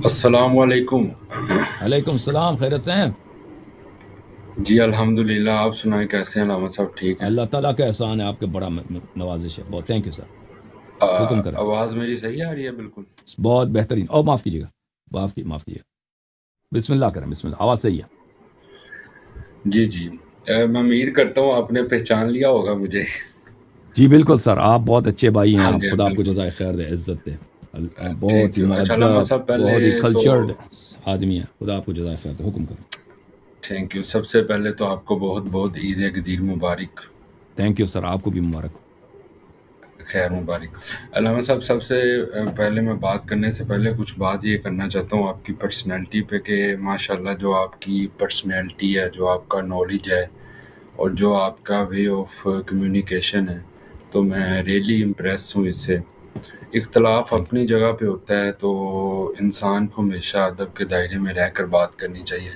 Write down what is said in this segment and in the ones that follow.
السلام علیکم۔ علیکم السلام، خیرت سے ہیں؟ جی الحمدللہ، آپ سنائیں کیسے ہیں علامہ صاحب؟ ٹھیک ہیں؟ اللہ تعالیٰ کا احسان ہے، آپ کے بڑا نوازش ہے بہت، تھینک یو سر، حکم کریں۔ آواز میری صحیح آ رہی ہے؟ بالکل بہت بہترین، اور معاف کیجیے گا، معاف کیجیے گا، بسم اللہ کریں، بسم اللہ، آواز صحیح ہے۔ جی جی، میں امید کرتا ہوں آپ نے پہچان لیا ہوگا مجھے۔ جی بالکل سر، آپ بہت اچھے بھائی ہیں، ہاں آپ جی خدا آپ کو بالکل، جزائے خیر دے، عزت دے، بہت تھینک ہی یو۔ اچھا علامہ مؤدب، صاحب، پہلے بہت ہی تو کلچرڈ آدمی ہے، خدا آپ کو جزائے خیر دے، حکم کریں۔ تھینک یو، سب سے پہلے تو آپ کو بہت بہت عید گدیر مبارک، تھینک یو سر، آپ کو بھی مبارک ہو۔ خیر مبارک۔ علامہ صاحب، سب سے پہلے میں بات کرنے سے پہلے کچھ بات یہ کرنا چاہتا ہوں آپ کی پرسنالٹی پہ، کہ ماشاءاللہ جو آپ کی پرسنالٹی ہے، جو آپ کا نالج ہے، اور جو آپ کا وے آف کمیونیکیشن ہے، تو میں ریئلی امپریس ہوں اس سے۔ اختلاف تھینک اپنی جگہ پہ ہوتا ہے، تو انسان کو ہمیشہ ادب کے دائرے میں رہ کر بات کرنی چاہیے۔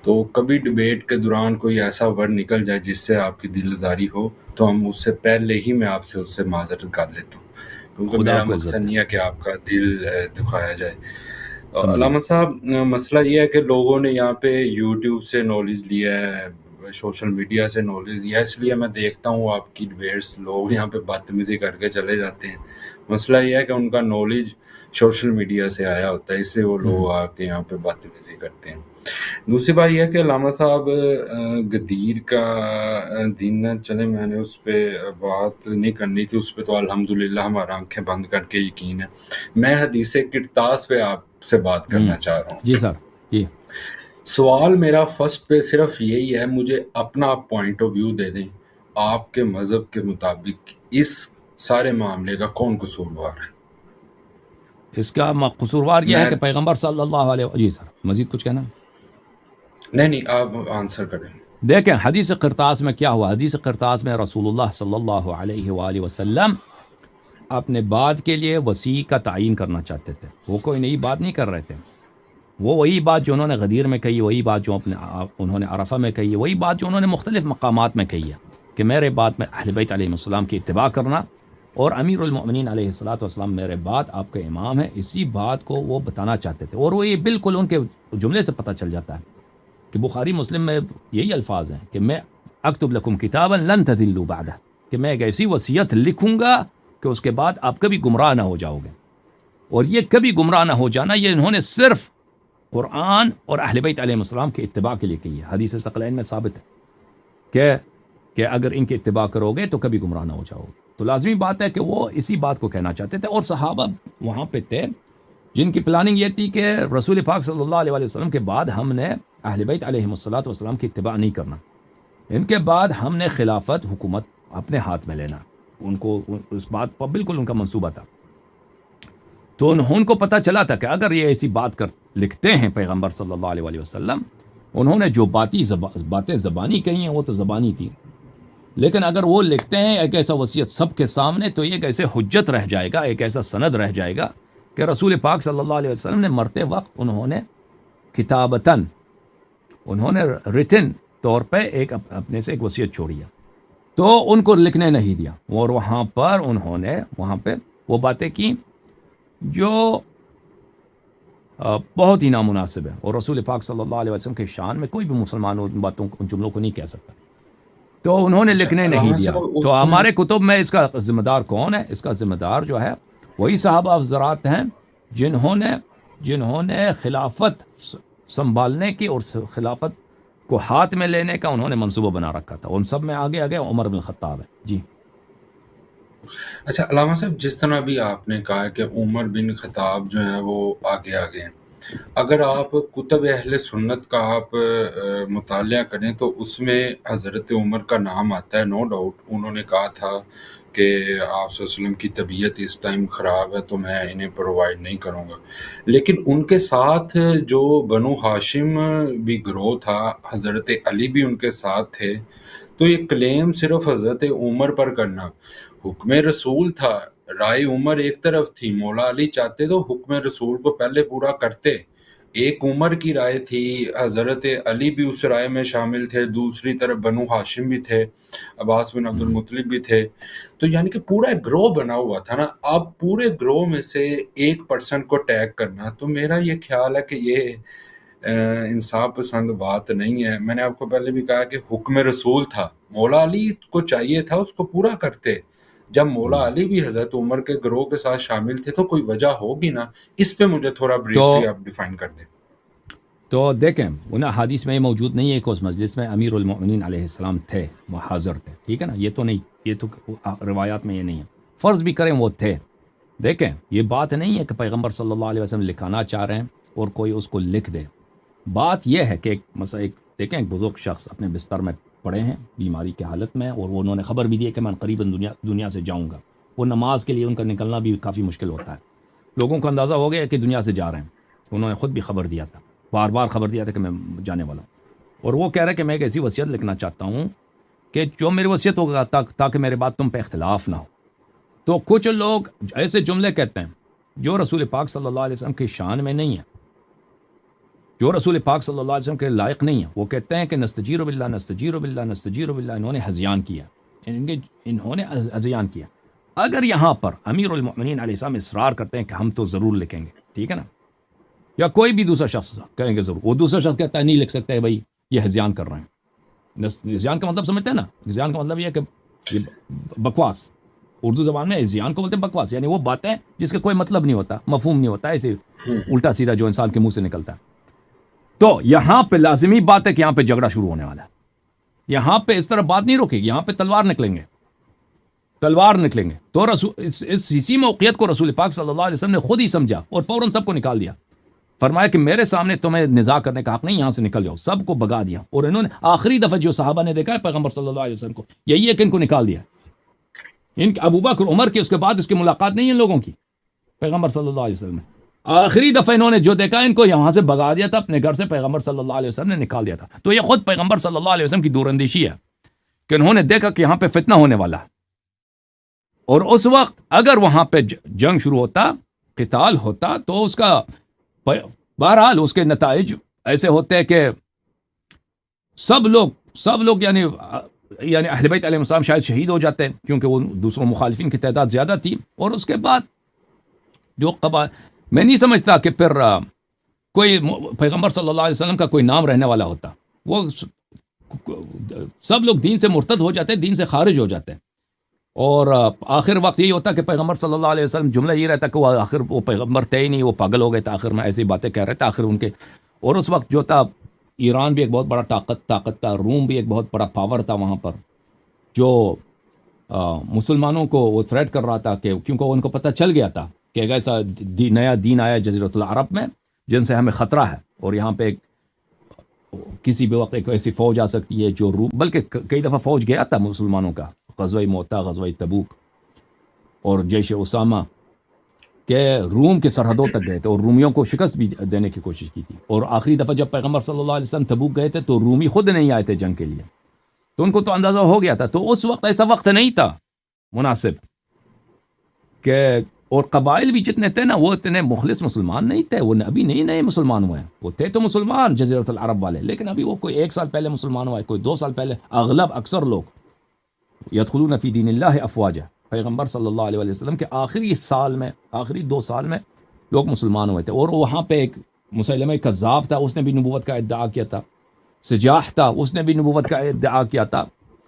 تو کبھی ڈبیٹ کے دوران کوئی ایسا ورڈ نکل جائے جس سے آپ کی دل آزاری ہو، تو ہم اس سے پہلے ہی میں آپ سے اس سے معذرت کر لیتا ہوں، یو، کیونکہ خدا میرا آپ کو مقصد عزت دے، نہیں ہے کہ آپ کا دل دکھایا جائے۔ سمجھ گیا۔ علامہ صاحب، مسئلہ یہ ہے کہ لوگوں نے یہاں پہ یوٹیوب سے نالج لیا ہے، سوشل میڈیا سے نالج لیا ہے، اس لیے میں دیکھتا ہوں آپ کی ڈبیٹس لوگ یہاں پہ بدتمیزی کر کے چلے جاتے ہیں۔ مسئلہ یہ ہے کہ ان کا نالج سوشل میڈیا سے آیا ہوتا ہے، اس لیے وہ لوگ آ کے یہاں پہ بدتمیزی کرتے ہیں۔ دوسری بات یہ ہے کہ علامہ صاحب، غدیر کا دن نہ چلے، میں نے اس پہ بات نہیں کرنی تھی، اس پہ تو الحمدللہ ہمارا آنکھیں بند کر کے یقین ہے۔ میں حدیث کرتاس پہ آپ سے بات کرنا چاہ رہا جی ہوں۔ سر، جی سوال میرا فرسٹ پہ صرف یہی ہے، مجھے اپنا پوائنٹ آف ویو دے دیں، آپ کے مذہب کے مطابق اس سارے معاملے کا کون قصوروار ہے؟ اس کا قصوروار یہ ہے میں کہ پیغمبر صلی اللہ علیہ، جی سر مزید کچھ کہنا؟ نہیں، آپ آنسر کریں۔ دیکھیں حدیث قرطاس میں کیا ہوا، حدیث قرطاس میں رسول اللہ صلی اللہ علیہ وآلہ وسلم اپنے بعد کے لیے وسیع کا تعین کرنا چاہتے تھے، وہ کوئی نئی بات نہیں کر رہے تھے، وہ وہی بات جو انہوں نے غدیر میں کہی، وہی بات جو انہوں نے عرفہ میں کہی ہے، وہی بات جو انہوں نے مختلف مقامات میں کہی ہے، کہ میرے بعد میں اہل بیت علیہ السلام کی اتباع کرنا، اور امیر المؤمنین علیہ الصلوۃ والسلام میرے بعد آپ کے امام ہیں، اسی بات کو وہ بتانا چاہتے تھے، اور وہ یہ بالکل ان کے جملے سے پتہ چل جاتا ہے کہ بخاری مسلم میں یہی الفاظ ہیں کہ میں اکتب لکم کتابا لن تذلوا بعدہ، کہ میں ایک ایسی وصیت لکھوں گا کہ اس کے بعد آپ کبھی گمراہ نہ ہو جاؤ گے، اور یہ کبھی گمراہ نہ ہو جانا یہ انہوں نے صرف قرآن اور اہل بیت علیہ السلام کے اتباع کے لیے کی ہے، حدیث ثقلین میں ثابت ہے کہ اگر ان کی اتباع کرو گے تو کبھی گمراہ نہ ہو جاؤ گے۔ تو لازمی بات ہے کہ وہ اسی بات کو کہنا چاہتے تھے، اور صحابہ وہاں پہ تھے جن کی پلاننگ یہ تھی کہ رسول پاک صلی اللہ علیہ وسلم کے بعد ہم نے اہل بیت علیہ السلام کی اتباع نہیں کرنا، ان کے بعد ہم نے خلافت حکومت اپنے ہاتھ میں لینا، ان کو اس بات پر بالکل ان کا منصوبہ تھا۔ تو ان کو پتہ چلا تھا کہ اگر یہ ایسی بات لکھتے ہیں پیغمبر صلی اللہ علیہ وسلم، انہوں نے جو باتیں زبانی کہی ہیں وہ تو زبانی تھی، لیکن اگر وہ لکھتے ہیں ایک ایسا وصیت سب کے سامنے، تو یہ ایک ایسے حجت رہ جائے گا، ایک ایسا سند رہ جائے گا کہ رسول پاک صلی اللہ علیہ وسلم نے مرتے وقت انہوں نے کتابتاً، انہوں نے ریٹن طور پہ ایک اپنے سے ایک وصیت چھوڑی ہے، تو ان کو لکھنے نہیں دیا، اور وہاں پر انہوں نے وہاں پہ وہ باتیں کی جو بہت ہی نامناسب ہے، اور رسول پاک صلی اللہ علیہ وسلم کے شان میں کوئی بھی مسلمان ان باتوں ان جملوں کو نہیں کہہ سکتا، تو انہوں نے اچھا لکھنے نہیں علامہ دیا۔ صاحب، تو اس میں ہمارے کتب میں اس کا ذمہ دار کون ہے؟ اس کا ذمہ دار جو ہے وہی صحابہ حضرات ہیں جنہوں نے خلافت سنبھالنے کی اور خلافت کو ہاتھ میں لینے کا انہوں نے منصوبہ بنا رکھا تھا، ان سب میں آگے عمر بن خطاب ہے۔ جی اچھا علامہ صاحب، جس طرح بھی آپ نے کہا کہ عمر بن خطاب جو ہیں وہ آگے آگے ہیں، اگر آپ کتب اہل سنت کا آپ مطالعہ کریں تو اس میں حضرت عمر کا نام آتا ہے، نو ڈاؤٹ۔ انہوں نے کہا تھا کہ آپ صلی اللہ علیہ وسلم کی طبیعت اس ٹائم خراب ہے تو میں انہیں پرووائڈ نہیں کروں گا، لیکن ان کے ساتھ جو بنو ہاشم بھی گروہ تھا، حضرت علی بھی ان کے ساتھ تھے، تو یہ کلیم صرف حضرت عمر پر کرنا، حکم رسول تھا، رائے عمر ایک طرف تھی، مولا علی چاہتے تو حکم رسول کو پہلے پورا کرتے، ایک عمر کی رائے تھی، حضرت علی بھی اس رائے میں شامل تھے، دوسری طرف بنو ہاشم بھی تھے، عباس بن عبد المطلب بھی تھے، تو یعنی کہ پورا ایک گروہ بنا ہوا تھا نا. اب پورے گروہ میں سے ایک پرسن کو ٹیگ کرنا، تو میرا یہ خیال ہے کہ یہ انصاف پسند بات نہیں ہے. میں نے آپ کو پہلے بھی کہا کہ حکم رسول تھا، مولا علی کو چاہیے تھا اس کو پورا کرتے. جب مولا علی بھی حضرت عمر کے گروہ کے ساتھ شامل تھے تو کوئی وجہ ہوگی نا. اس پہ مجھے تھوڑا بریفلی تو آپ ڈیفائن کر دیں. تو دیکھیں ان حدیث میں یہ موجود نہیں ہے کہ اس مجلس میں امیر المؤمنین علیہ السلام تھے، وہ حاضر تھے، ٹھیک ہے نا. یہ تو نہیں، یہ تو روایات میں یہ نہیں ہے. فرض بھی کریں وہ تھے، دیکھیں یہ بات نہیں ہے کہ پیغمبر صلی اللہ علیہ وسلم لکھانا چاہ رہے ہیں اور کوئی اس کو لکھ دے. بات یہ ہے کہ مثلا دیکھیں ایک بزرگ شخص اپنے بستر میں پڑے ہیں بیماری کی حالت میں، اور وہ انہوں نے خبر بھی دی ہے کہ میں قریباً دنیا سے جاؤں گا. وہ نماز کے لیے ان کا نکلنا بھی کافی مشکل ہوتا ہے. لوگوں کو اندازہ ہو گیا کہ دنیا سے جا رہے ہیں. انہوں نے خود بھی خبر دیا تھا، بار بار خبر دیا تھا کہ میں جانے والا ہوں. اور وہ کہہ رہے کہ میں ایک ایسی وصیت لکھنا چاہتا ہوں کہ جو میری وصیت ہوگا تاکہ میرے بعد تم پہ اختلاف نہ ہو. تو کچھ لوگ ایسے جملے کہتے ہیں جو رسول پاک صلی اللہ علیہ وسلم کی شان میں نہیں ہے، جو رسول پاک صلی اللہ علیہ وسلم کے لائق نہیں ہے. وہ کہتے ہیں کہ نستجیر باللہ نستجیر باللہ نستجیر باللہ. انہوں نے ہذیان کیا، انہوں نے ہذیان کیا. اگر یہاں پر امیر المؤمنین علیہ السلام اصرار کرتے ہیں کہ ہم تو ضرور لکھیں گے، ٹھیک ہے نا، یا کوئی بھی دوسرا شخص کہیں گے ضرور، وہ دوسرا شخص کہتا ہے نہیں لکھ سکتے بھائی یہ ہذیان کر رہے ہیں. ہذیان کا مطلب سمجھتے ہیں نا؟ ہذیان کا مطلب یہ ہے کہ یہ بکواس. اردو زبان میں ہذیان کو بولتے ہیں بکواس، یعنی وہ باتیں جس کا کوئی مطلب نہیں ہوتا، مفہوم نہیں ہوتا، ایسے الٹا سیدھا جو انسان کے منہ سے نکلتا ہے. تو یہاں پہ لازمی بات ہے کہ یہاں پہ جھگڑا شروع ہونے والا ہے. یہاں پہ اس طرح بات نہیں روکے گی، یہاں پہ تلوار نکلیں گے، تلوار نکلیں گے. تو اسی موقعیت کو رسول پاک صلی اللہ علیہ وسلم نے خود ہی سمجھا اور فوراً سب کو نکال دیا. فرمایا کہ میرے سامنے تمہیں نزاع کرنے کا حق نہیں، یہاں سے نکل جاؤ. سب کو بگا دیا. اور انہوں نے آخری دفعہ جو صحابہ نے دیکھا ہے پیغمبر صلی اللہ علیہ وسلم کو، یہی ہے کہ ان کو نکال دیا. ان ابو بکر عمر کے اس کے بعد اس کی ملاقات نہیں ہے لوگوں کی پیغمبر صلی اللہ علیہ وسلم نے. آخری دفعہ انہوں نے جو دیکھا ان کو یہاں سے بگا دیا تھا، اپنے گھر سے پیغمبر صلی اللہ علیہ وسلم نے نکال دیا تھا. تو یہ خود پیغمبر صلی اللہ علیہ وسلم کی دور اندیشی ہے کہ انہوں نے دیکھا کہ یہاں پہ فتنہ ہونے والا ہے. اور اس وقت اگر وہاں پہ جنگ شروع ہوتا، قتال ہوتا، تو اس کا بہرحال اس کے نتائج ایسے ہوتے کہ سب لوگ یعنی اہل بیت علیہ السلام شاید شہید ہو جاتے ہیں، کیونکہ وہ دوسروں مخالفین کی تعداد زیادہ تھی. اور اس کے بعد جو میں نہیں سمجھتا کہ پھر کوئی پیغمبر صلی اللہ علیہ وسلم کا کوئی نام رہنے والا ہوتا. وہ سب لوگ دین سے مرتد ہو جاتے ہیں، دین سے خارج ہو جاتے ہیں. اور آخر وقت یہی ہوتا کہ پیغمبر صلی اللہ علیہ وسلم، جملہ یہ رہتا کہ وہ پیغمبر تھے ہی نہیں، وہ پاگل ہو گئے تھے آخر میں، ایسی باتیں کہہ رہے تھے آخر ان کے. اور اس وقت جو تھا ایران بھی ایک بہت بڑا طاقت تھا، روم بھی ایک بہت بڑا پاور تھا وہاں پر، جو مسلمانوں کو وہ تھریٹ کر رہا تھا کہ کیونکہ ان کو پتہ چل گیا تھا کہ ایک ایسا نیا دین آیا جزیرۃ العرب میں جن سے ہمیں خطرہ ہے، اور یہاں پہ کسی بھی وقت ایک ایسی فوج آ سکتی ہے جو روم، بلکہ کئی دفعہ فوج گیا تھا مسلمانوں کا، غزوہ موتا، غزوہ تبوک اور جیش اسامہ، کہ روم کے سرحدوں تک گئے تھے اور رومیوں کو شکست بھی دینے کی کوشش کی تھی. اور آخری دفعہ جب پیغمبر صلی اللہ علیہ وسلم تبوک گئے تھے تو رومی خود نہیں آئے تھے جنگ کے لیے، تو ان کو تو اندازہ ہو گیا تھا. تو اس وقت ایسا وقت نہیں تھا مناسب کہ، اور قبائل بھی جتنے تھے نا وہ اتنے مخلص مسلمان نہیں تھے. وہ ابھی نئے مسلمان ہوئے ہیں، وہ تھے تو مسلمان جزیرۃ العرب والے، لیکن ابھی وہ کوئی 1 سال پہلے مسلمان ہوا ہے، کوئی 2 سال پہلے. اکثر لوگ یدخلون فی دین اللہ افواجا، پیغمبر صلی اللہ علیہ وسلم کے آخری 2 سال میں لوگ مسلمان ہوئے تھے. اور وہاں پہ ایک مسیلمہ کذاب تھا، اس نے بھی نبوت کا ادعا کیا تھا. سجاح تھا، اس نے بھی نبوت کا ادعا کیا تھا.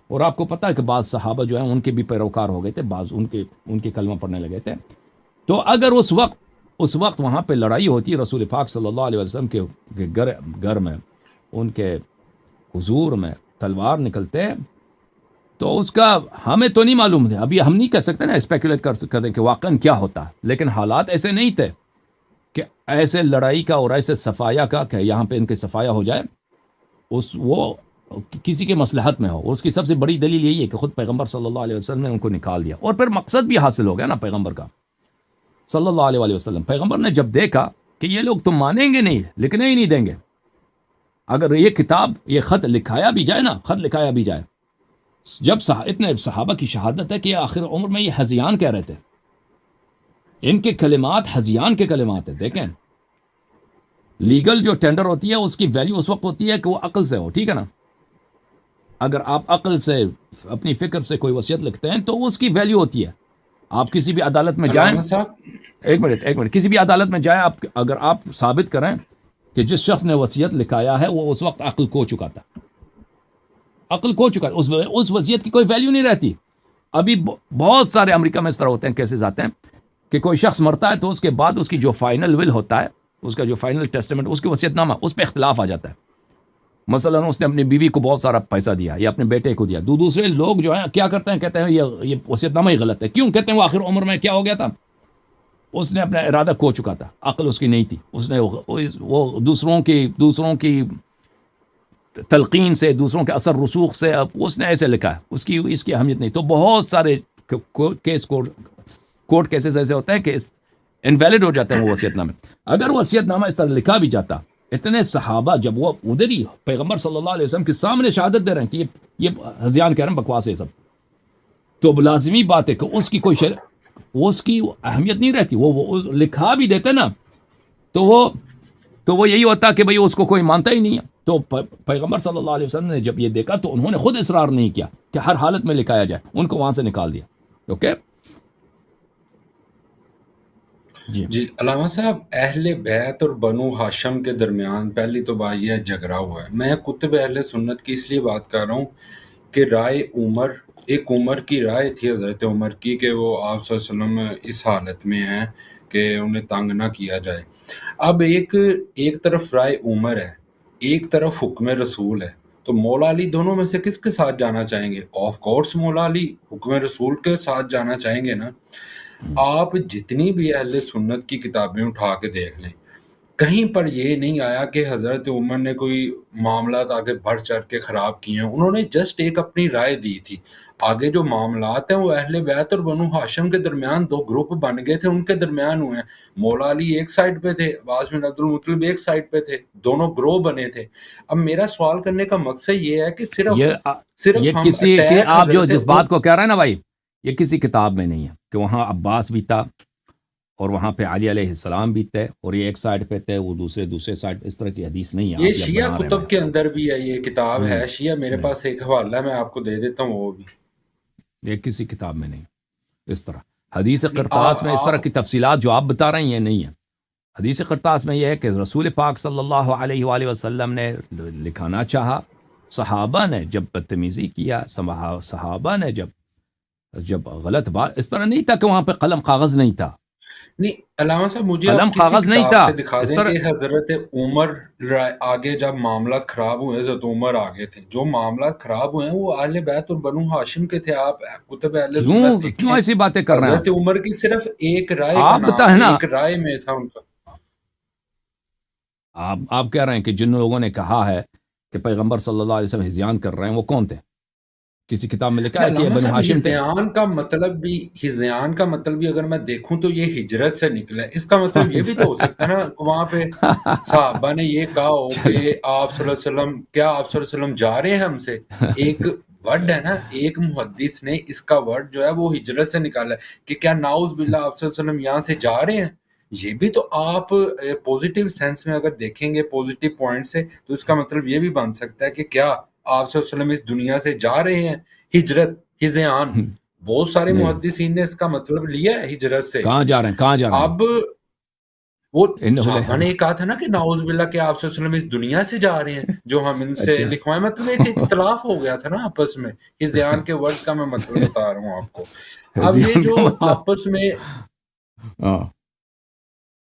اور آپ کو پتہ ہے کہ بعض صحابہ جو ہیں ان کے بھی پیروکار ہو گئے تھے، بعض ان کے کلمہ پڑھنے لگے تھے. تو اگر اس وقت وہاں پہ لڑائی ہوتی رسول پاک صلی اللہ علیہ وسلم کے گھر میں، ان کے حضور میں تلوار نکلتے، تو اس کا ہمیں تو نہیں معلوم تھا. ابھی ہم نہیں کر سکتے نا اسپیکولیٹ کر دیں کہ واقعاً کیا ہوتا، لیکن حالات ایسے نہیں تھے کہ ایسے لڑائی کا اور ایسے صفایا کا کہ یہاں پہ ان کے صفایا ہو جائے، وہ کسی کے مصلحت میں ہو. اور اس کی سب سے بڑی دلیل یہی ہے کہ خود پیغمبر صلی اللہ علیہ وسلم نے ان کو نکال دیا، اور پھر مقصد بھی حاصل ہو گیا نا پیغمبر کا صلی اللہ علیہ وسلم. پیغمبر نے جب دیکھا کہ یہ لوگ تم مانیں گے نہیں، لکھنے ہی نہیں دیں گے، اگر یہ کتاب، یہ خط لکھایا بھی جائے، جب اتنے صحابہ کی شہادت ہے کہ آخر عمر میں یہ ہذیان کہہ رہے تھے، ان کے کلمات ہذیان کے کلمات ہیں. دیکھیں لیگل جو ٹینڈر ہوتی ہے اس کی ویلیو اس وقت ہوتی ہے کہ وہ عقل سے ہو، ٹھیک ہے نا. اگر آپ عقل سے اپنی فکر سے کوئی وصیت لکھتے ہیں تو اس کی ویلیو ہوتی ہے. آپ کسی بھی عدالت میں جائیں، علامہ صاحب ایک منٹ، کسی بھی عدالت میں جائیں، اگر آپ ثابت کریں کہ جس شخص نے وصیت لکھایا ہے وہ اس وقت عقل کھو چکا تھا، اس وصیت کی کوئی ویلیو نہیں رہتی. ابھی بہت سارے امریکہ میں اس طرح ہوتے ہیں، کیسز آتے ہیں کہ کوئی شخص مرتا ہے تو اس کے بعد اس کی جو فائنل ول ہوتا ہے، اس کا جو فائنل ٹیسٹمنٹ، اس کی وصیت نامہ، اس پہ اختلاف آ جاتا ہے. مثلا اس نے اپنی بیوی کو بہت سارا پیسہ دیا یا اپنے بیٹے کو دیا. دوسرے لوگ جو ہیں کیا کرتے ہیں، کہتے ہیں یہ وصیت نامہ ہی غلط ہے. کیوں؟ کہتے ہیں وہ آخر عمر میں کیا ہو گیا تھا، اس نے اپنا ارادہ کھو چکا تھا، عقل اس کی نہیں تھی. اس نے وہ دوسروں کی تلقین سے، دوسروں کے اثر رسوخ سے اب اس نے ایسے لکھا ہے، اس کی اہمیت نہیں. تو بہت سارے کیس کورٹ کیسز ایسے ہوتے ہیں کہ انویلڈ ہو جاتے ہیں وہ وصیت نامے. اگر وصیت نامہ اس طرح لکھا بھی جاتا، اتنے صحابہ جب وہ ادھر ہی پیغمبر صلی اللہ علیہ وسلم کے سامنے شہادت دے رہے ہیں کہ یہ ہذیان کہہ رہے ہیں، بکواس ہے سب، تو لازمی بات ہے کہ اس کی کوئی اس کی اہمیت نہیں رہتی. وہ لکھا بھی دیتے نا تو وہ یہی ہوتا کہ بھئی اس کو کوئی مانتا ہی نہیں ہے. تو پیغمبر صلی اللہ علیہ وسلم نے جب یہ دیکھا تو انہوں نے خود اصرار نہیں کیا کہ ہر حالت میں لکھایا جائے، ان کو وہاں سے نکال دیا. اوکے جی علامہ صاحب، اہل بیت اور بنو ہاشم کے درمیان پہلی تو بات یہ جھگڑا ہوا ہے. میں کتب اہل سنت کی اس لیے بات کر رہا ہوں کہ رائے عمر کی رائے تھی، حضرت عمر کی، کہ وہ آپ صلی اللہ علیہ وسلم اس حالت میں ہیں کہ انہیں تنگ نہ کیا جائے. اب ایک طرف رائے عمر ہے، ایک طرف حکم رسول ہے، تو مولا علی دونوں میں سے کس کے ساتھ جانا چاہیں گے؟ آف کورس مولا علی حکم رسول کے ساتھ جانا چاہیں گے نا. آپ جتنی بھی اہل سنت کی کتابیں اٹھا کے دیکھ لیں، کہیں پر یہ نہیں آیا کہ حضرت عمر نے کوئی معاملات آگے بڑھ چڑھ کے خراب کیے ہیں. انہوں نے جسٹ ایک اپنی رائے دی تھی. آگے جو معاملات ہیں وہ اہل بیت اور بنو ہاشم کے درمیان دو گروپ بن گئے تھے، ان کے درمیان ہوئے ہیں. مولا علی ایک سائڈ پہ تھے، عباس بن عبد المطلب ایک سائڈ پہ تھے، دونوں گروہ بنے تھے. اب میرا سوال کرنے کا مقصد یہ ہے کہ صرف یہ ہم کسی اٹیک آپ جو جس حضرت بات کو کہہ رہے ہیں نا بھائی، یہ کسی کتاب میں نہیں ہے کہ وہاں عباس بھی تھا اور وہاں پہ علی علیہ السلام بھی تھے اور یہ ایک سائڈ پہ تھے، وہ دوسرے سائڈ. اس طرح کی حدیث نہیں ہے. یہ آپ یہ شیعہ بنا رہے کتب کے اندر بھی ہے، یہ کتاب نہیں ہے شیعہ، میرے نہیں پاس ایک حوالہ ہے، میں آپ کو دے دیتا ہوں وہ بھی. یہ کسی کتاب میں نہیں. اس طرح حدیث نہیں، قرطاس میں اس طرح کی تفصیلات جو آپ بتا رہے ہیں یہ نہیں ہے. حدیث قرطاس میں یہ ہے کہ رسول پاک صلی اللہ علیہ وآلہ وسلم نے لکھانا چاہا، صحابہ نے جب بدتمیزی کیا، صحابہ نے جب غلط بات، اس طرح نہیں تھا کہ وہاں پہ قلم کاغذ نہیں تھا. نہیں علامہ صاحب، مجھے قلم آپ کسی کاغذ نہیں کتاب تھا سے دکھا اس دیں طرح. کہ حضرت عمر آگے جب معاملات خراب ہوئے حضرت عمر آگے تھے. جو معاملات خراب ہوئے ہیں وہ اہل بیت اور بنو ہاشم کے تھے. آپ کتب اہل سنت کیوں دیکھیں، ایسی باتیں کر رہے ہیں حضرت عمر کی صرف ایک رائے کا آپ نام، بتائیں نا. ایک رائے میں تھا ان کا. آپ کہہ رہے ہیں کہ جن لوگوں نے کہا ہے کہ پیغمبر صلی اللہ علیہ وسلم ہذیان کر رہے ہیں وہ کون تھے؟ کسی کتاب میں لکھا ہے کہ یہ علامہ بنو صاحب، ہاشم تھے؟ ہذیان کا مطلب بھی اگر میں دیکھوں تو یہ ہجرت سے نکلا ہے. اس کا مطلب یہ بھی تو ہو سکتا ہے نا وہاں پہ صحابہ نے یہ کہا ہو کہ آپ صلی اللہ علیہ وسلم، کیا آپ صلی اللہ علیہ وسلم جا رہے ہیں ہم سے؟ ایک ورڈ ہے نا، ایک محدث نے اس کا ورڈ جو ہے وہ ہجرت سے نکالا ہے کہ کیا ناؤز باللہ آپ صلی اللہ علیہ وسلم یہاں سے جا رہے ہیں. یہ بھی تو آپ پوزیٹیو سینس میں اگر دیکھیں گے، پوزیٹیو پوائنٹ سے، تو اس کا مطلب یہ بھی بن سکتا ہے کہ کیا آپ صلی اللہ علیہ وسلم اس دنیا سے جا رہے ہیں. ہجرت، ہذیان، بہت سارے جی. محدثین نے اس کا مطلب لیا ہے ہجرت سے. کہاں جا رہے ہیں؟ اب وہ انہو صحابہ نے یہ کہا تھا نا کہ نعوذ باللہ کہ آپ صلی اللہ علیہ وسلم اس دنیا سے جا رہے ہیں، جو ہم ان سے اچھا لکھوائیں. مطلب ایک اختلاف ہو گیا تھا نا آپس میں. ہذیان کے ورڈ کا میں مطلب بتا رہا ہوں آپ کو. اب یہ ہذیان جو کا مطلب آپس میں ہاں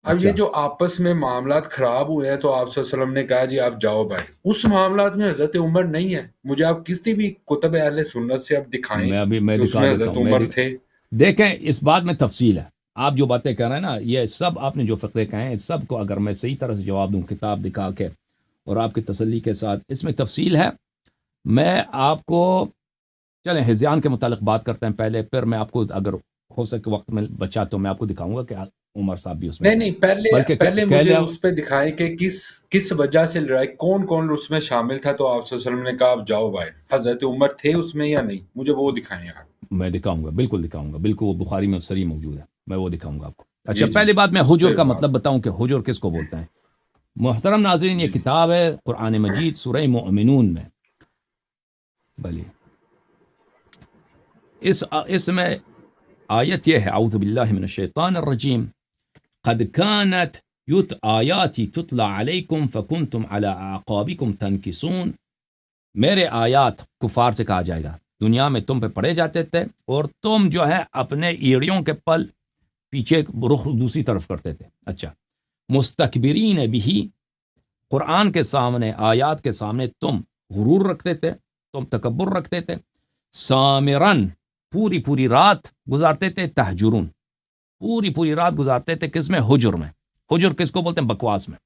اب یہ اچھا جو آپس میں معاملات خراب ہوئے ہیں تو آپ صلی اللہ علیہ وسلم نے کہا جی آپ جاؤ بھائی. اس معاملات میں حضرت عمر نہیں ہے. مجھے آپ کسی بھی کتب اہل سنت سے آپ دکھائیں میں کہ اس دکھا میں دیتا حضرت ہوں. عمر تھے. دیکھیں اس بات میں تفصیل ہے. آپ جو باتیں کہہ رہے ہیں نا، یہ سب آپ نے جو فقرے کہے ہیں، اس سب کو اگر میں صحیح طرح سے جواب دوں کتاب دکھا کے اور آپ کی تسلی کے ساتھ، اس میں تفصیل ہے. میں آپ کو چلیں ہذیان کے متعلق بات کرتے ہیں پہلے، پھر میں آپ کو اگر ہو سکے وقت میں بچا تو میں آپ کو دکھاؤں گا کہ عمر صاحب بھی اس میں تھے. نہیں، پہلے مجھے اس پہ دکھائیں کہ کس وجہ سے لڑائی، کون اس میں شامل تھا. تو آپ صلی اللہ علیہ وسلم نے کہا آپ جاؤ بھائی. حضرت عمر تھے اس میں یا نہیں؟ مجھے وہ دکھائیں آپ. میں دکھاؤں گا، بالکل دکھاؤں گا، بالکل وہ بخاری میں صریح موجود ہے، میں وہ دکھاؤں گا آپ کو. اچھا جی پہلی بات میں اس حجر پہ کا بات. مطلب بتاؤں کہ حجر کس کو بولتے ہیں. محترم ناظرین، یہ کتاب ہے قرآن مجید سورہ مؤمنون میں. بلی اس میں آیت یہ ہے، اعوذ باللہ من الشیطان الرجیم، قد كانت آیاتی تتلا علیکم فکنتم علی اعقابکم تنکسون. میرے آیات کفار سے کہا جائے گا دنیا میں تم پہ پڑھے جاتے تھے اور تم جو ہے اپنے ایڑیوں کے پل پیچھے رخ دوسری طرف کرتے تھے. اچھا، مستکبرین بھی، قرآن کے سامنے، آیات کے سامنے تم غرور رکھتے تھے، تم تکبر رکھتے تھے. سامرن، پوری رات گزارتے تھے. تہجرون، پوری رات گزارتے تھے کس میں؟ حجر میں. حجر کس کو بولتے ہیں؟ بکواس میں.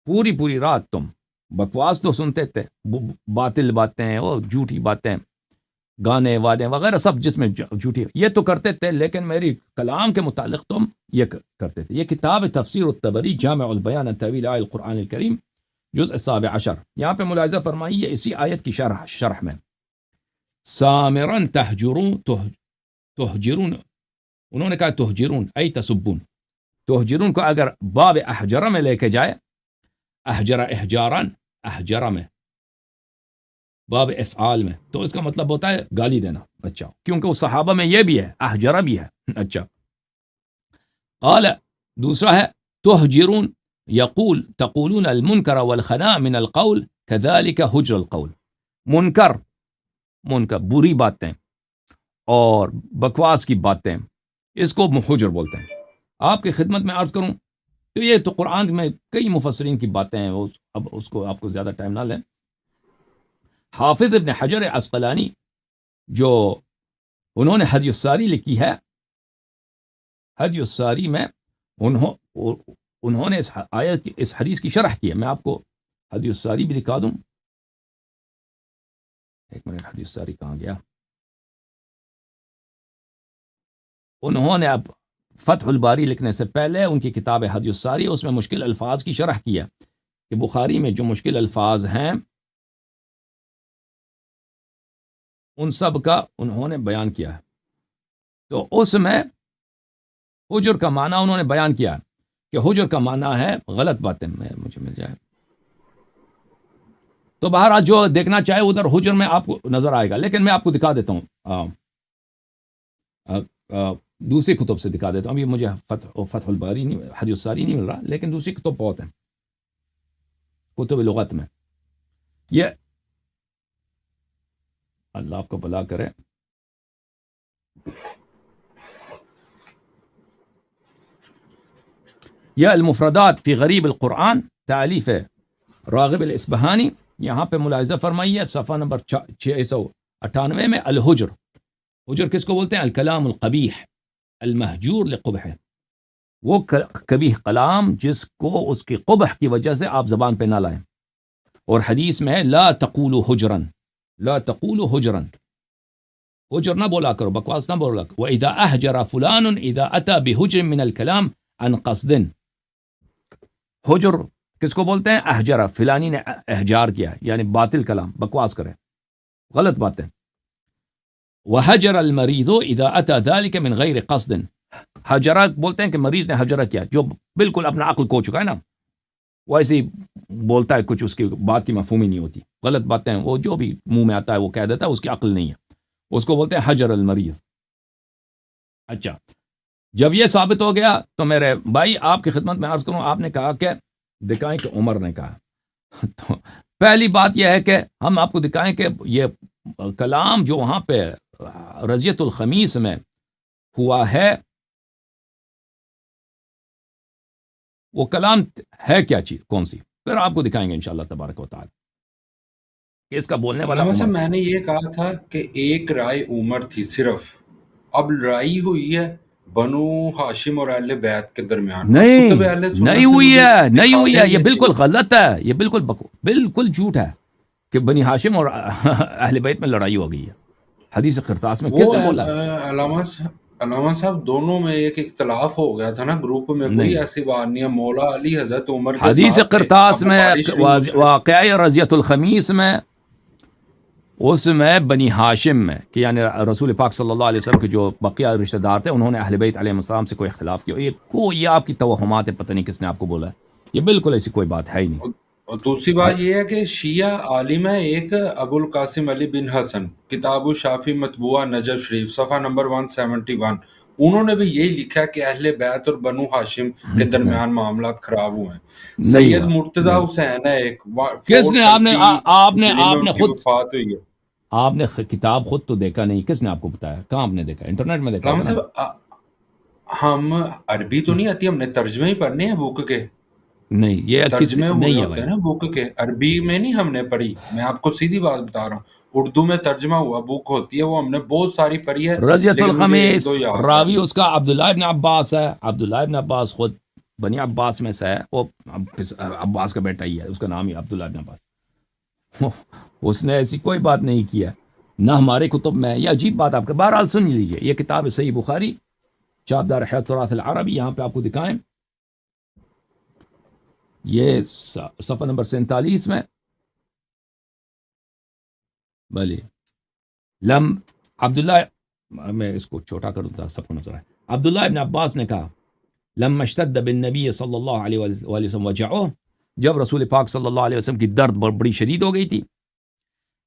پوری رات تم بکواس تو سنتے تھے، باطل باتیں اور جھوٹی باتیں، گانے وانے وغیرہ سب جس میں جھوٹی، یہ تو کرتے تھے، لیکن میری کلام کے متعلق تم یہ کرتے تھے. یہ کتاب تفسیر الطبری جامع البیان عن تأویل آیات القرآن الکریم جزء 17. یہاں پہ ملاحظہ فرمائیے اسی آیت کی شرح میں، سامرن تہجرون، انہوں نے کہا تہجرون ای تسبون. تہجرون کو اگر باب احجرہ میں لے کے جائے، احجرہ احجاران، احجرہ میں باب افعال میں، تو اس کا مطلب ہوتا ہے گالی دینا. اچھا، کیونکہ وہ صحابہ میں یہ بھی ہے، احجرہ بھی ہے. اچھا، قال دوسرا ہے تہجرون یقول تقولون المنکر والخنا من القول كذلك حجر القول. منکر بری باتیں اور بکواس کی باتیں، اس کو حجر بولتے ہیں. آپ کی خدمت میں عرض کروں تو یہ تو قرآن میں کئی مفسرین کی باتیں ہیں، اب اس کو آپ کو زیادہ ٹائم نہ لیں. حافظ ابن حجر عسقلانی جو انہوں نے ہدی الساری لکھی ہے، ہدی الساری میں انہوں نے اس آیت کی، اس حدیث کی شرح کی ہے. میں آپ کو ہدی الساری بھی دکھا دوں. ایک منٹ، ہدی الساری کہاں گیا؟ انہوں نے اب فتح الباری لکھنے سے پہلے ان کی کتاب ہدی الساری، اس میں مشکل الفاظ کی شرح کی ہے کہ بخاری میں جو مشکل الفاظ ہیں ان سب کا انہوں نے بیان کیا ہے. تو اس میں حجر کا معنی انہوں نے بیان کیا ہے کہ حجر کا معنی ہے غلط باتیں. مجھے مل جائے تو بہرحال جو دیکھنا چاہے ادھر حجر میں آپ کو نظر آئے گا، لیکن میں آپ کو دکھا دیتا ہوں، دوسری کتب سے دکھا دیتا ہوں. ابھی مجھے فتح الباری نہیں، حدیث الساری نہیں مل رہا، لیکن دوسری کتب بہت ہیں کتب لغت میں. یہ اللہ آپ کو بھلا کرے. یہ المفردات فی غریب القرآن، تالیف راغب الاصبہانی. یہاں پہ ملاحظہ فرمائیے صفحہ نمبر 698 میں، الحجر، حجر کس کو بولتے ہیں؟ الکلام القبیح المہجور لقبح، وہ کبیح کلام جس کو اس کی قبح کی وجہ سے آپ زبان پہ نہ لائیں. اور حدیث میں ہے لا تقولوا حجرا، لا تقولوا حجرا، حجر نہ بولا کرو، بکواس نہ بولا کرو. وَإِذَا أَحْجَرَ فُلَانٌ إِذَا أَتَى بِحُجْرٍ مِّنَ الْكَلَامِ عَنْ قَصْدٍ. حجر کس کو بولتے ہیں؟ احجرہ، فلانی نے احجار کیا، یعنی باطل کلام، بکواس کرے، غلط باتیں. وَحَجَرَ الْمَرِيضُ إِذَا أَتَى ذَلِكَ مِنْ غَيْرِ قَصْدٍ. حجرہ بولتے ہیں کہ مریض نے حجرہ کیا، جو بالکل اپنا عقل کھو چکا ہے نا، وہ ایسے ہی بولتا ہے، کچھ اس کی بات کی مفہوم ہی نہیں ہوتی، غلط باتیں، وہ جو بھی منہ میں آتا ہے وہ کہہ دیتا ہے، اس کی عقل نہیں ہے، اس کو بولتے ہیں حجر المریض. اچھا، جب یہ ثابت ہو گیا تو میرے بھائی آپ کی خدمت میں عرض کروں، آپ نے کہا کہ دکھائیں کہ عمر نے کہا، تو پہلی بات یہ ہے کہ ہم آپ کو دکھائیں کہ یہ کلام جو وہاں پہ رضیت الخمیس میں ہوا ہے، وہ کلام ہے کیا چیز، کون سی، پھر آپ کو دکھائیں گے انشاءاللہ تبارک و تعالی کہ اس کا بولنے والا علامہ عمر. صاحب میں نے یہ کہا تھا کہ ایک رائے عمر تھی صرف، اب لڑائی ہوئی ہے بنو ہاشم اور اہل بیت کے درمیان. نہیں ہوئی ہے، یہ بالکل غلط ہے، یہ بالکل جھوٹ ہے کہ بنی ہاشم اور اہل بیت میں لڑائی ہو گئی ہے. حدیث قرطاس میں کس نے بولا؟ علامہ صاحب دونوں میں ایک اختلاف ہو گیا تھا نا گروپ میں، کوئی ایسی بات نہیں ہے. مولا علی حضرت عمر کے حدیث قرطاس میں واقعہ رضیت الخمیس میں، اس میں بنی ہاشم میں کہ یعنی رسول پاک صلی اللہ علیہ وسلم کے جو بقیہ رشتہ دار تھے، انہوں نے اہل بیت علیہ السلام سے کوئی اختلاف کیا. یہ آپ کی توہمات ہے، پتہ نہیں کس نے آپ کو بولا ہے. یہ بالکل ایسی کوئی بات ہے ہی نہیں. اور دوسری بات یہ ہے کہ شیعہ عالم ہے ایک ابو القاسم علی بن حسن، کتاب الشافی مطبوعہ نجف شریف صفحہ نمبر 171، انہوں نے بھی یہی لکھا ہے کہ اہل بیت اور بنو ہاشم کے درمیان معاملات خراب ہوئے ہیں. نہیں سید ہوا. مرتضی حسین ہے ایک کس نے آپ نے 430 ہجری میں آپ ان نے کی خود وفات ہوئی ہے. آپ نے کتاب خود تو دیکھا نہیں، کس نے آپ کو بتایا؟ کہاں آپ نے دیکھا؟ انٹرنیٹ میں دیکھا علامہ ہوگا نا. صاحب ہم عربی تو نہیں آتی، ہم نے ترجمے ہی پڑھنے ہیں بک کے، نہیں یہ کسی ترجمے ہوئے نہیں ہے ہوتے بھائی. ہیں نا بک کے، عربی میں نہیں ہم نے پڑھی. میں آپ کو سیدھی بات بتا رہا ہوں، اردو میں ترجمہ ہوا بک ہوتی ہے، وہ ہم نے بہت ساری پڑھی ہے، رضیت لیکن مجھے ایک الخمیس دو یاد ہے. راوی اس کا عبداللہ ابن عباس ہے. عبداللہ ابن عباس خود بنی عباس میں سے ہے، وہ عباس کا بیٹا ہی ہے، اس کا نام ہی عبداللہ ابن عباس. اس نے ایسی کوئی بات نہیں کیا نہ ہمارے کتب میں. یہ عجیب بات آپ کے بہرحال سن لیجیے. یہ کتاب ہے صحیح بخاری، چابدار حیات تراث العربی، یہاں پہ آپ کو دکھائیں، یہ صفحہ نمبر 47 میں. بھلے لم عبداللہ، میں اس کو چھوٹا کر دوں سب کو نظر آئے. عبداللہ ابن عباس نے کہا لما اشتد بالنبی صلی اللہ علیہ وآلہ وسلم وجعہ، جب رسول پاک صلی اللہ علیہ وسلم کی درد بڑی شدید ہو گئی تھی،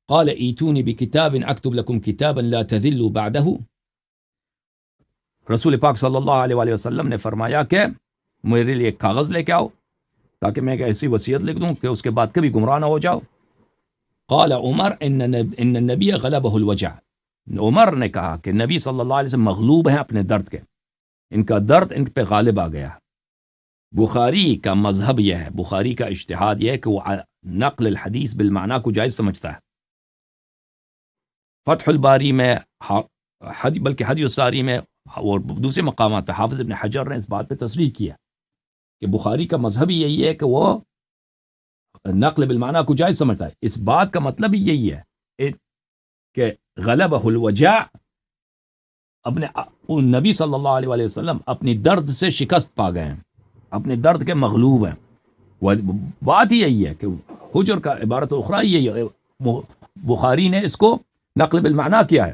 قال ایتونی بکتاب اکتب لکم کتابا لا تذلوا بعدہ، رسول پاک صلی اللہ علیہ وآلہ وسلم نے فرمایا کہ میرے لیے ایک کاغذ لے کے آؤ تاکہ میں ایک ایسی وصیت لکھ دوں کہ اس کے بعد کبھی گمراہ نہ ہو جاؤ. قال عمر ان النبی غلبہ الوجع، عمر نے کہا کہ نبی صلی اللہ علیہ وسلم مغلوب ہیں اپنے درد کے، ان کا درد ان پہ غالب آ گیا. بخاری کا مذہب یہ ہے، بخاری کا اجتہاد یہ ہے کہ وہ نقل الحدیث بالمعنی کو جائز سمجھتا ہے. فتح الباری میں بلکہ حدیث الساری میں اور دوسرے مقامات پہ حافظ ابن حجر نے اس بات پہ تصریح کیا کہ بخاری کا مذہب ہی یہی ہے کہ وہ نقل بالمعنی کو جائز سمجھتا ہے. اس بات کا مطلب ہی یہی ہے کہ غلبہ الوجع، اپنے نبی صلی اللہ علیہ وآلہ وسلم اپنی درد سے شکست پا گئے ہیں، اپنے درد کے مغلوب ہیں. بات ہی یہی ہے کہ حجر کا عبارت اخری یہی ہے. بخاری نے اس کو نقل بالمعنی کیا ہے.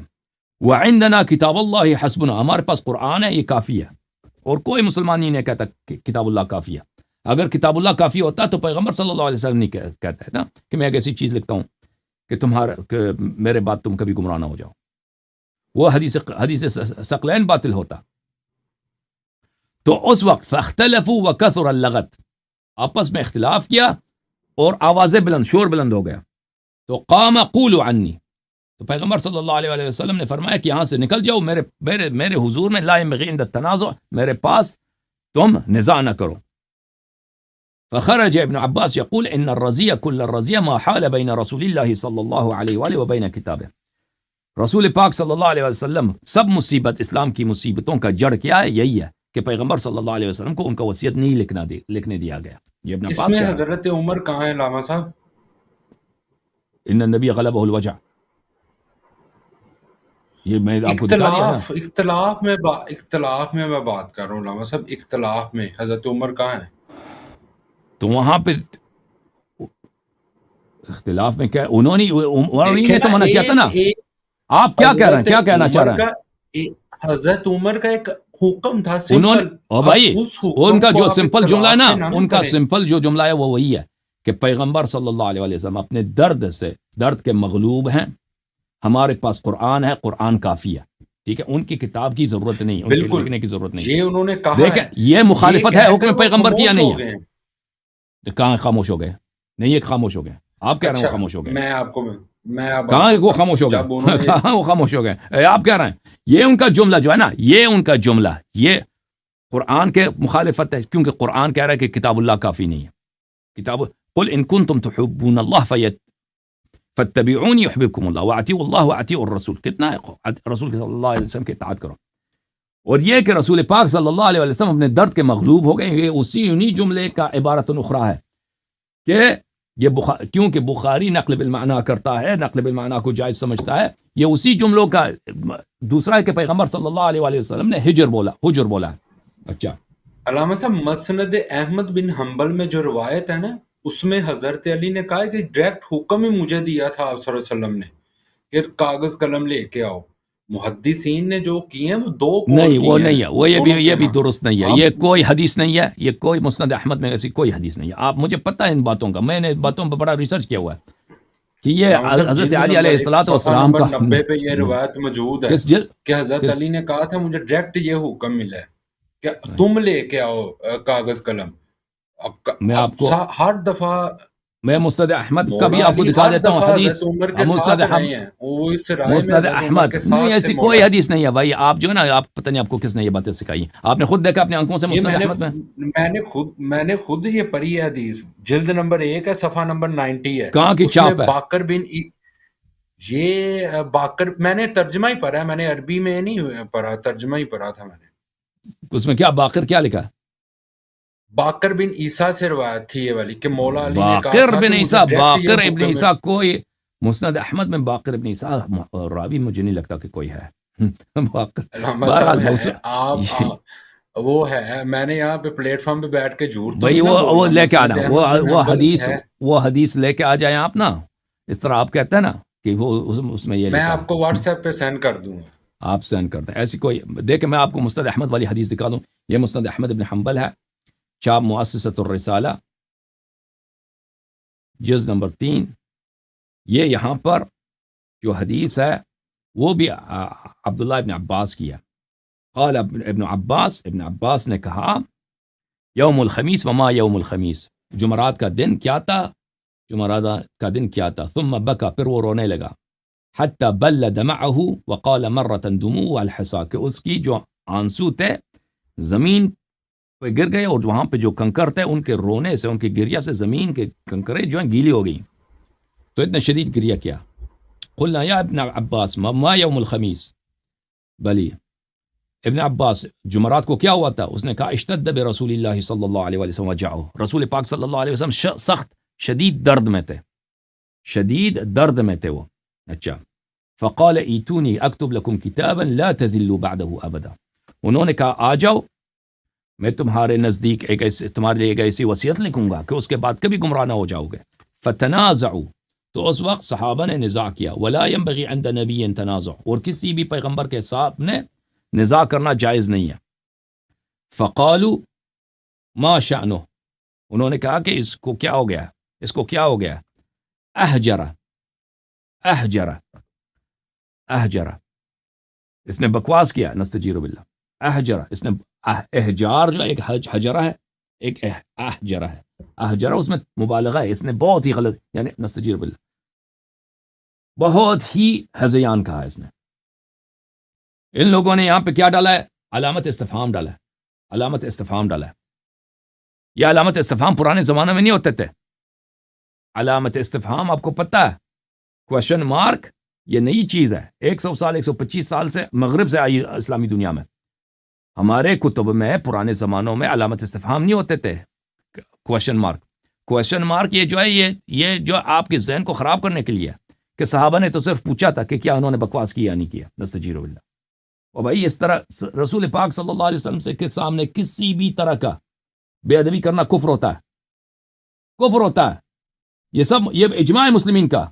وعندنا کتاب اللہ حسبنا، ہمارے پاس قرآن ہے، یہ کافی ہے. اور کوئی مسلمان نہیں کہتا کہ کتاب اللہ کافی ہے. اگر کتاب اللہ کافی ہوتا تو پیغمبر صلی اللہ علیہ وسلم نہیں کہتا ہے نا کہ میں ایک ایسی چیز لکھتا ہوں کہ میرے بعد تم کبھی گمراہ نہ ہو جاؤ. وہ حدیث ثقلین باطل ہوتا. تو اس وقت فاختلفوا وکثر اللغط، آپس میں اختلاف کیا اور آوازیں بلند، شور بلند ہو گیا. تو قام قولوا عنی، تو پیغمبر صلی اللہ علیہ وآلہ وسلم نے فرمایا کہ یہاں سے نکل جاؤ، میرے حضور میں لا ينبغي عند التنازع، میرے پاس تم نزاع نہ کرو. فخرج ابن عباس يقول ان الرزية كل الرزية ما حال بين رسول الله صلی اللہ علیہ وآلہ وبین کتابه. رسول پاک صلی اللہ علیہ وسلم، سب مصیبت، اسلام کی مصیبتوں کا جڑ کیا ہے؟ یہی ہے کہ پیغمبر صلی اللہ علیہ وسلم کو ان کا وصیت نہیں لکھنے دیا گیا. یہ ابن اس عباس میں کہہ رہا ہے. حضرت عمر کہاں ہے علامہ صاحب؟ ان النبی غلبہ الوجع، یہ میں آپ کو دکھا دیا نا. اختلاف میں میں بات کر رہا ہوں علامہ صاحب، اختلاف میں حضرت عمر کہاں ہے؟ تو وہاں پہ اختلاف میں کیا انہوں نے تو منع کیا تھا نا. آپ کیا کہہ رہے ہیں، کیا کہنا چاہ رہے ہیں؟ حضرت عمر کا ایک حکم تھا انہوں نے سمپل، بھائی ان کا جو سمپل جملہ ہے نا، ان کا سمپل سمپل جو جملہ ہے وہ وہی ہے کہ پیغمبر صلی اللہ علیہ وسلم اپنے درد کے مغلوب ہیں، ہمارے پاس قرآن ہے، قرآن کافی ہے. ٹھیک ہے، ان کی کتاب کی ضرورت نہیں، ان کے لکھنے کی ضرورت نہیں. یہ انہوں نے کہا دیکھیں یہ مخالفت ہے حکم پیغمبر کی یا نہیں ہے؟ کہاں خاموش ہو گئے؟ نہیں، یہ خاموش ہو گئے. آپ کہہ رہے ہیں وہ خاموش ہو گئے. کہاں وہ خاموش ہو گئے؟ کہاں وہ خاموش ہو گئے؟ آپ کہہ رہے ہیں یہ ان کا جملہ جو ہے نا، یہ ان کا جملہ یہ قرآن کے مخالفت ہے، کیونکہ قرآن کہہ رہا ہے کہ کتاب اللہ کافی نہیں ہے. کتاب قل ان کنتم تحبون اللہ فاتبعونی یحببکم اللہ واطیعوا اللہ واطیعوا الرسول. کتنا ہے رسول صلی اللہ علیہ وسلم کی اطاعت کرو. اور یہ کہ رسول پاک صلی اللہ علیہ وسلم اپنے درد کے مغلوب ہو گئے، یہ انہی جملے کا عبارت اخری ہے کہ یہ کیونکہ بخاری نقل بالمعنی کرتا ہے، نقل بالمعنی کو جائز سمجھتا ہے. یہ اسی جملوں کا دوسرا ہے کہ پیغمبر صلی اللہ علیہ وآلہ وسلم نے حجر بولا. اچھا علامہ صاحب، مسند احمد بن حنبل میں جو روایت ہے نا، اس میں حضرت علی نے کہا کہ ڈائریکٹ حکم ہی مجھے دیا تھا آپ صلی اللہ علیہ وسلم نے کہ کاغذ قلم لے کے آؤ. محدثین نے جو کیے ہیں وہ 2 قول نہیں وہ کیے نہیں ہیں ہے، وہ یہ دونوں کے بھی ہاں. درست نہیں ہے، آپ یہ کوئی حدیث نہیں ہے، یہ کوئی مسند احمد میں ایسی کوئی حدیث نہیں ہے. آپ مجھے پتہ ہے ان باتوں کا، میں نے باتوں پہ بڑا ریسرچ کیا ہوا ہے کہ یہ علامہ صاحب حضرت جلد علی نمبر علیہ 1 الصلوۃ صفحہ والسلام نمبر کا 90 پہ یہ روایت موجود ہے کس جل کہ حضرت کس علی نے کہا تھا مجھے ڈائریکٹ یہ حکم ملا ہے کہ تم لے کے آؤ کاغذ قلم. میں اب آپ کو ہر دفعہ میں مسند احمد کا بھی مولا آپ کو علی دکھا ہر دیتا ہوں دفعہ حدیث. حضرت عمر کے مسند ساتھ رہے ہیں، وہ اس رائے میں مسند حضرت عمر احمد کے نہیں، ساتھ تھے ایسی مولا کوئی علی. حدیث نہیں ہے بھائی. آپ جو ہے نا، آپ پتہ نہیں آپ کو کس نے یہ باتیں سکھائی ہیں. آپ نے خود دیکھا اپنی آنکھوں سے یہ مسند احمد میں؟ میں نے خود یہ پڑھی ہے حدیث، جلد نمبر 1 ہے، صفحہ نمبر 90 ہے. کہاں کی اس میں چاپ ہے؟ باقر بن یہ باقر، میں نے ترجمہ ہی پڑھا ہے، میں نے عربی میں نہیں پڑھا، ترجمہ ہی پڑھا تھا میں نے. اس میں کیا باقر کیا لکھا ہے؟ باقر بن عیسیٰ سے روایت تھی یہ والی کہ مولا علی نے کہا باقر تھا ابن کہ مجھے عیسیٰ، ڈائریکٹ یہ باقر ابن حکم ہے. عیسیٰ کوئی مسند احمد میں باقر ابن عیسیٰ راوی مجھے نہیں لگتا کہ کوئی ہے. باقر علامہ صاحب بہرحال ہے وہ ہے، میں نے یہاں پہ پلیٹ فارم پہ بیٹھ کے جھوٹ تو بھائی نہیں نا وہ بولا. لے کے آنا، مسند احمد بن حنبل ہے. وہ حدیث لے کے آ جائیں آپ نا، اس طرح آپ کہتے ہیں نا کہ وہ اس میں یہ میں لکھا آپ کو واٹس ایپ پہ سینڈ کر دوں گا. آپ سینڈ کرتے ہیں. ایسی کوئی دیکھیں، میں آپ کو مسند احمد والی حدیث دکھا دوں. یہ مسند احمد ابن حنبل ہے، چاپ مؤسسۃ الرسالہ، جز نمبر 3. یہ یہاں پر جو حدیث ہے وہ بھی عبداللہ ابن عباس کی ہے. قال ابن عباس نے کہا یوم الخمیس وما یوم الخمیس، جمعرات کا دن کیا تھا، جمعرات کا دن کیا تھا. ثم بکا، پھر وہ رونے لگا. حتی بل دمعه وقال مرة دموع الحصا، کہ اس کی جو آنسو تھے زمین پہ گر گئے، اور وہاں پہ جو کنکر تھے ان کے رونے سے، ان کی گریہ سے زمین کے کنکریں جو ہیں گیلی ہو گئیں. تو اتنا شدید گریہ کیا. قلنا یا ابن عباس ما یوم الخمیس، بلی ابن عباس جمعرات کو کیا ہوا تھا؟ اس نے کہا اشتد برسول اللہ صلی اللہ علیہ وسلم وجعہ، رسول پاک صلی اللہ علیہ وسلم سخت شدید درد میں تھے، شدید درد میں تھے وہ. اچھا، فقال ایتونی اکتب لکم کتابا لا تذلوا بعدہ ابدا، انہوں نے کہا آ جاؤ، میں تمہارے نزدیک تمہارے لیے ایک ایسی وصیت لکھوں گا کہ اس کے بعد کبھی گمراہ نہ ہو جاؤ گے. فتنازعوا، تو اس وقت صحابہ نے نزاع کیا. ولا ينبغي عند نبی تنازع، اور کسی بھی پیغمبر کے ساتھ نے نزاع کرنا جائز نہیں ہے. فقالوا ما شأنه، انہوں نے کہا کہ اس کو کیا ہو گیا، اس کو کیا ہو گیا. احجر، اس نے بکواس کیا. نستجیر باللہ. احجر، اس نے احجار جو ایک حجرہ ہے، ایک احجرہ ہے. احجرہ اس میں مبالغہ ہے، اس نے بہت ہی غلط، یعنی نستجیر باللہ، بہت ہی ہذیان کہا اس نے. ان لوگوں نے یہاں پہ کیا ڈالا ہے؟ علامت استفہام ڈالا ہے، علامت استفہام ڈالا ہے. یہ علامت استفہام پرانے زمانے میں نہیں ہوتے تھے. علامت استفہام آپ کو پتہ ہے، کوشچن مارک، یہ نئی چیز ہے. 100 سال 125 سال سے مغرب سے آئی اسلامی دنیا میں. ہمارے کتب میں پرانے زمانوں میں علامت استفہام نہیں ہوتے تھے. کوشچن مارک یہ جو ہے، یہ جو آپ کے ذہن کو خراب کرنے کے لیے، کہ صحابہ نے تو صرف پوچھا تھا کہ کیا انہوں نے بکواس کیا یا نہیں کیا. نستجیر باللہ. اور بھائی اس طرح رسول پاک صلی اللہ علیہ وسلم سے کے سامنے کسی بھی طرح کا بے ادبی کرنا کفر ہوتا ہے، کفر ہوتا ہے. یہ اجماع مسلمین کا.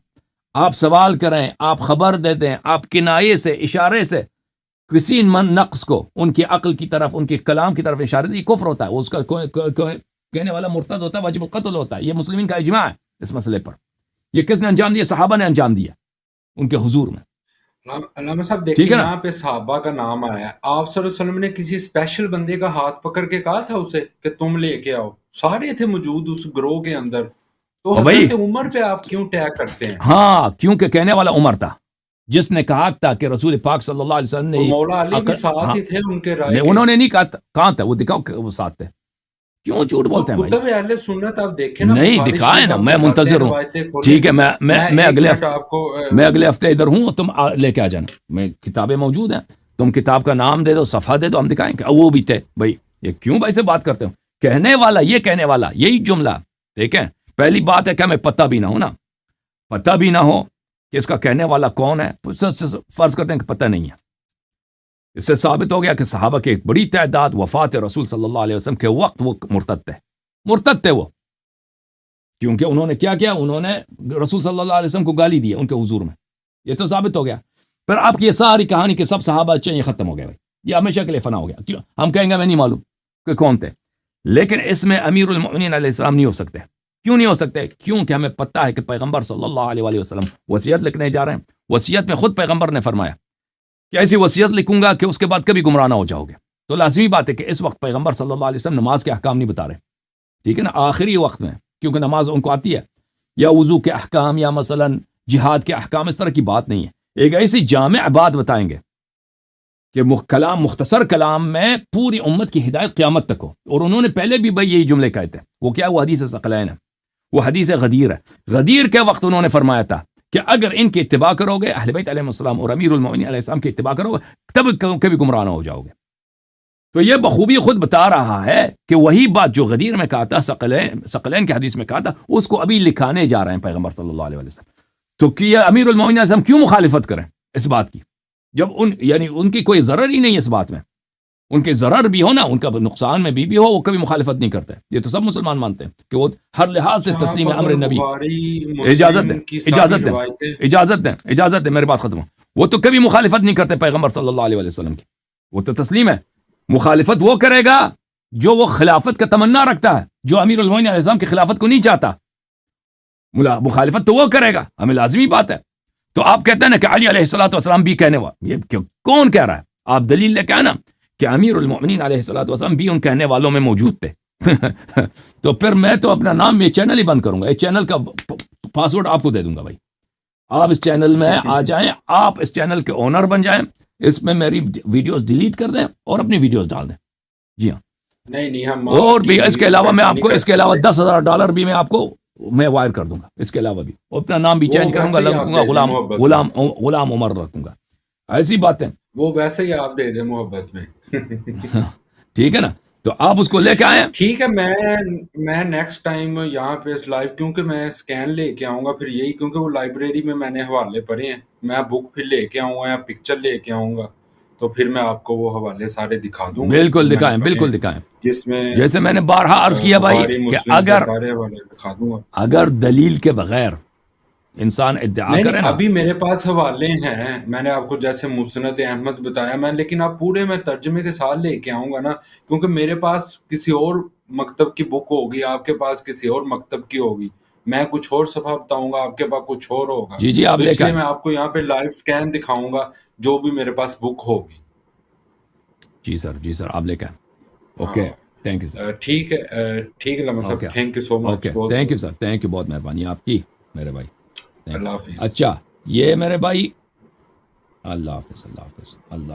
آپ سوال کریں، آپ خبر دے دیں، آپ کنایے سے، اشارے سے کسی نقص کو ان کی عقل کی طرف، ان کے کلام کی طرف اشارے دیں، یہ کفر ہوتا ہے. اس کا کہنے والا مرتد ہوتا ہے، واجب القتل ہوتا ہے. یہ مسلمین کا اجماع ہے اس مسئلے پر. یہ کس نے انجام دیا؟ صحابہ نے انجام دیا ان کے حضور میں. علامہ صاحب دیکھیں، یہاں پہ صحابہ کا نام آیا ہے. آپ صلی اللہ علیہ وسلم نے کسی اسپیشل بندے کا ہاتھ پکڑ کے کہا تھا اسے کہ تم لے کے آؤ؟ سارے تھے موجود اس گروہ کے اندر. تو حضرت عمر پہ آپ کیوں ٹیگ کرتے ہیں؟ ہاں، کیونکہ کہنے والا عمر تھا جس نے کہا تھا کہ رسول پاک صلی اللہ علیہ وسلم نے، مولا علی بھی ساتھ ہی تھے ان کے رائے. انہوں نے نہیں کہا. کہاں تھا وہ؟ دکھاؤ کہ وہ ساتھ تھے. کیوں جھوٹ بولتے ہیں بھائی؟ کتب اہل سنت آپ دیکھیں نا، نہیں دکھائے نا، میں منتظر ہوں. ٹھیک ہے، میں اگلے ہفتے ادھر ہوں، تم لے کے آ جانا. میں کتابیں موجود ہیں، تم کتاب کا نام دے دو، صفحہ دے دو، ہم دکھائیں گے وہ بھی تھے. بھائی یہ کیوں بھائی سے بات کرتے ہو؟ کہنے والا، یہ کہنے والا، یہی جملہ. دیکھیں، پہلی بات ہے کہ ہمیں پتہ بھی نہ ہو نا، پتہ بھی نہ ہو کہ اس کا کہنے والا کون ہے. فرض کرتے ہیں کہ پتہ نہیں ہے. اس سے ثابت ہو گیا کہ صحابہ کی ایک بڑی تعداد وفات رسول صلی اللہ علیہ وسلم کے وقت وہ مرتد تھے وہ. کیونکہ انہوں نے کیا، انہوں نے رسول صلی اللہ علیہ وسلم کو گالی دی ان کے حضور میں. یہ تو ثابت ہو گیا. پھر آپ کی یہ ساری کہانی کہ سب صحابہ اچھے یہ ختم ہو گئے بھائی، یہ ہمیشہ کے لیے فنا ہو گیا. کیوں ہم کہیں گے میں نہیں معلوم کہ کون تھے، لیکن اس میں امیر المؤمنین علیہ السلام نہیں ہو سکتے. کیوں نہیں ہو سکتے؟ کیونکہ ہمیں پتہ ہے کہ پیغمبر صلی اللہ علیہ وآلہ وسلم وصیت لکھنے جا رہے ہیں. وصیت میں خود پیغمبر نے فرمایا کہ ایسی وصیت لکھوں گا کہ اس کے بعد کبھی گمراہ نہ ہو جاؤ گے. تو لازمی بات ہے کہ اس وقت پیغمبر صلی اللہ علیہ وسلم نماز کے احکام نہیں بتا رہے، ٹھیک ہے نا، آخری وقت میں، کیونکہ نماز ان کو آتی ہے، یا وضو کے احکام یا مثلا جہاد کے احکام، اس طرح کی بات نہیں ہے. ایک ایسی جامع بات بتائیں گے کہ کلام، مختصر کلام میں پوری امت کی ہدایت قیامت تک ہو. اور انہوں نے پہلے بھی بھائی یہی جملے کہے تھے. وہ کیا؟ وہ حدیث ثقلین ہے، وہ حدیث غدیر ہے. غدیر کے وقت انہوں نے فرمایا تھا کہ اگر ان کی اتباع کرو گے، اہل بیت علیہ السلام اور امیر المؤمنین علیہ السلام کی اتباع کرو گے، تب کبھی گمراہ نہ ہو جاؤ گے. تو یہ بخوبی خود بتا رہا ہے کہ وہی بات جو غدیر میں کہا تھا، ثقلین کے حدیث میں کہا تھا، اس کو ابھی لکھانے جا رہے ہیں پیغمبر صلی اللہ علیہ وسلم. تو کہ امیر المؤمنین علیہ السلام کیوں مخالفت کریں اس بات کی، جب یعنی ان کی کوئی ضرر ہی نہیں ہے اس بات میں. ان کے ضرر بھی ہو نا، ان کا نقصان میں بھی ہو، وہ کبھی مخالفت نہیں کرتے. یہ تو سب مسلمان مانتے ہیں کہ وہ ہر لحاظ سے تسلیم امر نبی. اجازت دیں میری بات ختم ہو. وہ تو کبھی مخالفت نہیں کرتے پیغمبر صلی اللہ علیہ وسلم کی، وہ تو تسلیم ہے. مخالفت وہ کرے گا جو وہ خلافت کا تمنا رکھتا ہے، جو امیر المؤمنین علیہ السلام کی خلافت کو نہیں چاہتا. مخالفت تو وہ کرے گا، ہمیں لازمی بات ہے. تو آپ کہتے ہیں نا کہ علی علیہ الصلوۃ والسلام بھی کہنے والا، یہ کون کہہ رہا ہے؟ آپ دلیل لے کے آنا کہ امیر المؤمنین علیہ الصلوۃ والسلام بھی ان کہنے والوں میں موجود تھے. تو پھر میں تو اپنا نام، یہ چینل ہی بند کروں گا. یہ چینل کا پاسورڈ آپ کو دے دوں گا بھائی. آپ اس چینل میں آ جائیں، آپ اس چینل کے اونر بن جائیں، اس میں میری ویڈیوز ڈیلیٹ کر دیں اور اپنی ویڈیوز ڈال دیں. جی ہاں، نہیں ہم اور بھی اس کے علاوہ میں آپ کو، اس کے علاوہ $10,000 بھی میں آپ کو میں وائر کر دوں گا. اس کے علاوہ بھی اپنا نام بھی چینج کروں گا، لگوں گا غلام عمر رکھوں گا. ایسی باتیں وہ ویسے ہی آپ دے دیں محبت میں. ٹھیک ہے نا. تو آپ اس کو لے کے آئیں. ٹھیک ہے، میں نیکسٹ ٹائم یہاں پہ لائیو، کیونکہ میں سکین لے کے آؤں گا پھر یہی، کیونکہ وہ لائبریری میں نے حوالے پڑھے ہیں. میں بک پھر لے کے آؤں گا یا پکچر لے کے آؤں گا، تو پھر میں آپ کو وہ حوالے سارے دکھا دوں گا. بالکل دکھائیں، بالکل دکھائیں. جس میں جیسے میں نے بارہا عرض کیا بھائی کہ اگر سارے حوالے دکھا دوں گا. اگر دلیل کے بغیر انسان ادعا کرے نا، ابھی میرے پاس حوالے ہیں. میں نے آپ کو جیسے مسند احمد بتایا میں، لیکن اب پورے میں ترجمے کے ساتھ لے کے آؤں گا نا، کیونکہ میرے پاس کسی اور مکتب کی بک ہوگی، آپ کے پاس کسی اور مکتب کی ہوگی. میں کچھ اور صفحہ بتاؤں گا، آپ کے پاس کچھ اور ہوگا. جی آپ اس لیے میں آپ کو یہاں پہ لائیو سکین دکھاؤں گا جو بھی میرے پاس بک ہوگی. جی سر آپ لے کے آئیں. Okay, thank you sir. ٹھیک ہے لمحہ صاحب، thank you so much. Thank you sir, thank you, بہت مہربانی آپ کی میرے بھائی. اللہ حافظ. اچھا یہ میرے بھائی، اللہ حافظ. اللہ